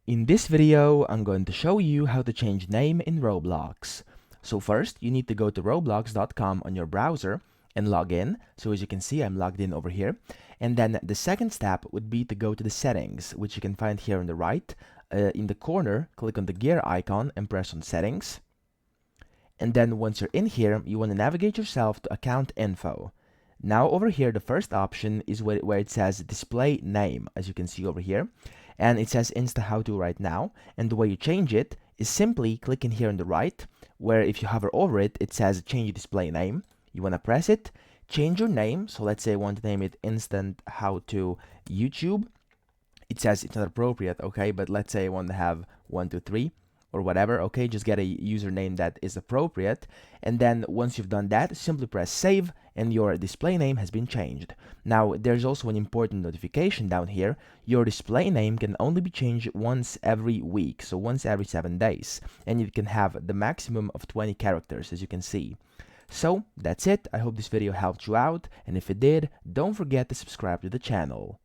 In this video, I'm going to show you how to change name in Roblox. So first, you need to go to roblox.com on your browser and log in. So as you can see, I'm logged in over here. And then the second step would be to go to the settings, which you can find here on the right. In the corner, click on the gear icon and press on settings. And then once you're in here, you want to navigate yourself to account info. Now over here, the first option is where it says display name, as you can see over here. And it says Insta how to right now. And the way you change it is simply clicking here on the right, where if you hover over it, it says change display name. You want to press it, change your name. So let's say I want to name it Instant How to YouTube. It says it's not appropriate, okay, but let's say I want to have 123 or whatever, okay, just get a username that is appropriate. And then once you've done that, simply press save and your display name has been changed. Now, there's also an important notification down here. Your display name can only be changed once every week, so once every 7 days. And you can have the maximum of 20 characters, as you can see. So, that's it. I hope this video helped you out, and if it did, don't forget to subscribe to the channel.